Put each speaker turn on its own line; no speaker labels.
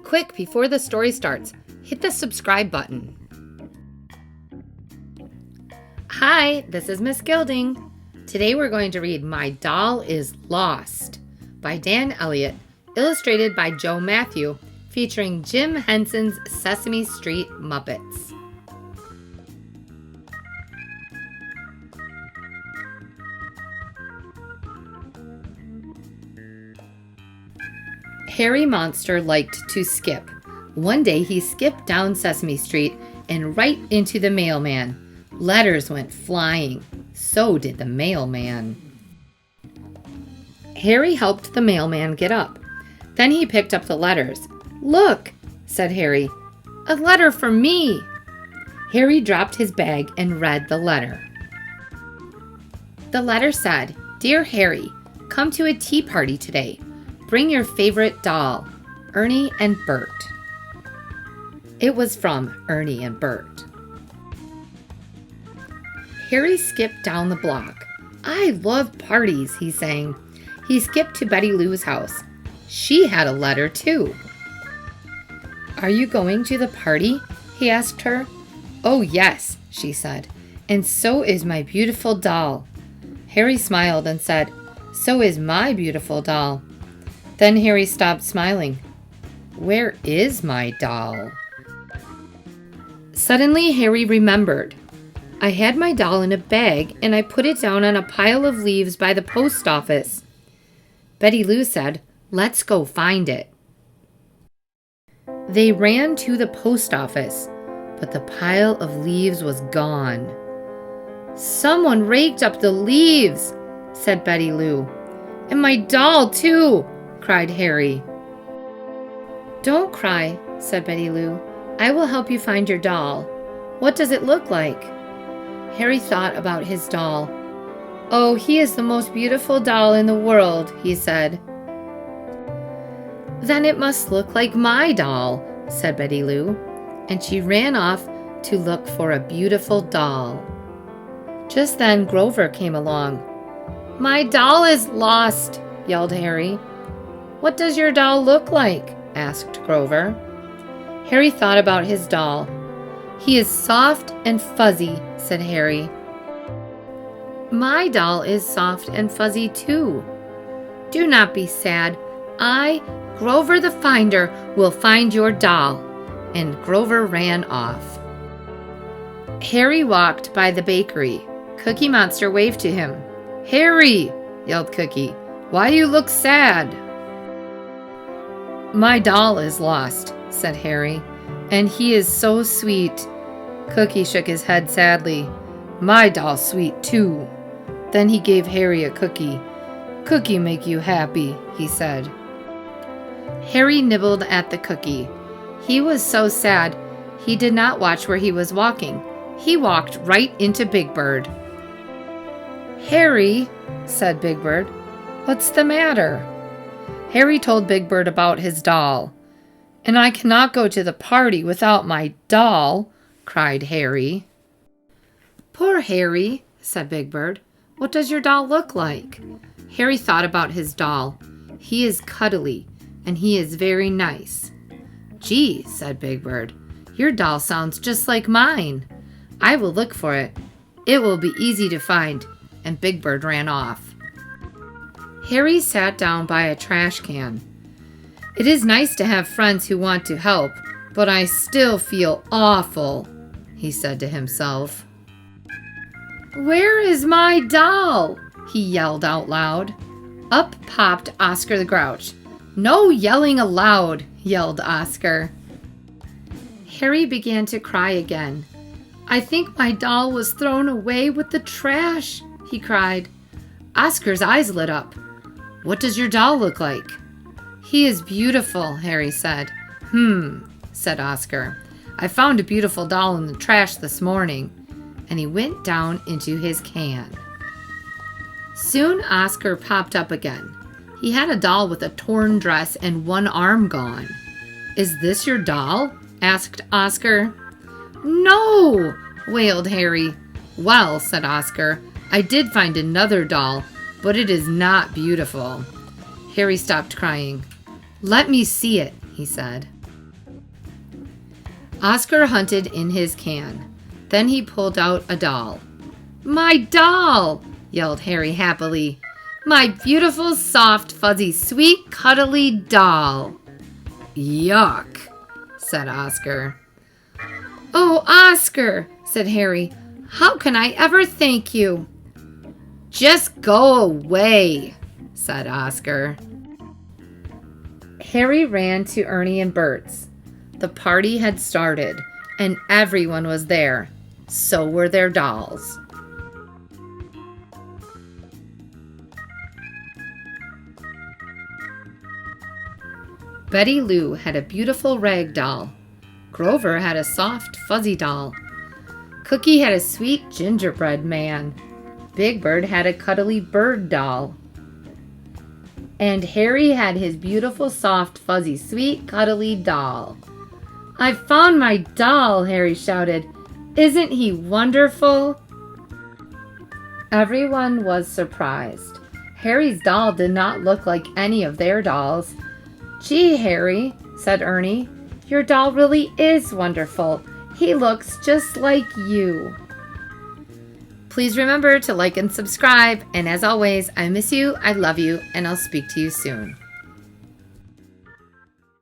Quick, before the story starts, hit the subscribe button. Hi, this is Miss Gilding. Today we're going to read My Doll is Lost by Dan Elliott, illustrated by Mathieu, featuring Jim Henson's Sesame Street Muppets. Harry Monster liked to skip. One day he skipped down Sesame Street and right into the mailman. Letters went flying. So did the mailman. Harry helped the mailman get up. Then he picked up the letters. "Look," said Harry, "a letter for me." Harry dropped his bag and read the letter. The letter said, "Dear Harry, come to a tea party today. Bring your favorite doll, Ernie and Bert." It was from Ernie and Bert. Harry skipped down the block. "I love parties," he sang. He skipped to Betty Lou's house. She had a letter too. "Are you going to the party?" he asked her. "Oh yes," she said, "and so is my beautiful doll." Harry smiled and said, "So is my beautiful doll." Then Harry stopped smiling. "Where is my doll?" Suddenly Harry remembered. "I had my doll in a bag and I put it down on a pile of leaves by the post office." Betty Lou said, "Let's go find it." They ran to the post office, but the pile of leaves was gone. "Someone raked up the leaves," said Betty Lou. "And my doll too," cried Harry. "Don't cry," said Betty Lou. "I will help you find your doll. What does it look like?" Harry thought about his doll. "Oh, he is the most beautiful doll in the world," he said. "Then it must look like my doll," said Betty Lou, and she ran off to look for a beautiful doll. Just then Grover came along. "My doll is lost," yelled Harry. "What does your doll look like?" asked Grover. Harry thought about his doll. "He is soft and fuzzy," said Harry. "My doll is soft and fuzzy too. Do not be sad. I, Grover the Finder, will find your doll." And Grover ran off. Harry walked by the bakery. Cookie Monster waved to him. "Harry," yelled Cookie, "why do you look sad?" "My doll is lost," said Harry, "and he is so sweet." Cookie shook his head sadly. "My doll's sweet too." Then he gave Harry a cookie. "Cookie make you happy," he said. Harry nibbled at the cookie. He was so sad, he did not watch where he was walking. He walked right into Big Bird. "Harry," said Big Bird, "what's the matter?" Harry told Big Bird about his doll. "And I cannot go to the party without my doll," cried Harry. "Poor Harry," said Big Bird. "What does your doll look like?" Harry thought about his doll. "He is cuddly, and he is very nice." "Gee," said Big Bird, "your doll sounds just like mine. I will look for it. It will be easy to find." And Big Bird ran off. Harry sat down by a trash can. "It is nice to have friends who want to help, but I still feel awful," he said to himself. "Where is my doll?" he yelled out loud. Up popped Oscar the Grouch. "No yelling aloud," yelled Oscar. Harry began to cry again. "I think my doll was thrown away with the trash," he cried. Oscar's eyes lit up. "What does your doll look like?" "He is beautiful," Harry said. Said Oscar. "I found a beautiful doll in the trash this morning." And he went down into his can. Soon Oscar popped up again. He had a doll with a torn dress and one arm gone. "Is this your doll?" asked Oscar. "No!" wailed Harry. "Well," said Oscar, "I did find another doll, but it is not beautiful." Harry stopped crying. "Let me see it," he said. Oscar hunted in his can. Then he pulled out a doll. "My doll!" yelled Harry happily. "My beautiful, soft, fuzzy, sweet, cuddly doll." "Yuck," said Oscar. "Oh, Oscar," said Harry, "how can I ever thank you?" "Just go away," said Oscar. Harry ran to Ernie and Bert's. The party had started, and everyone was there. So were their dolls. Betty Lou had a beautiful rag doll. Grover had a soft, fuzzy doll. Cookie had a sweet gingerbread man. Big Bird had a cuddly bird doll. And Harry had his beautiful, soft, fuzzy, sweet, cuddly doll. "I've found my doll," Harry shouted. "Isn't he wonderful?" Everyone was surprised. Harry's doll did not look like any of their dolls. "Gee, Harry," said Ernie, "your doll really is wonderful. He looks just like you." Please remember to like and subscribe. And as always, I miss you, I love you, and I'll speak to you soon.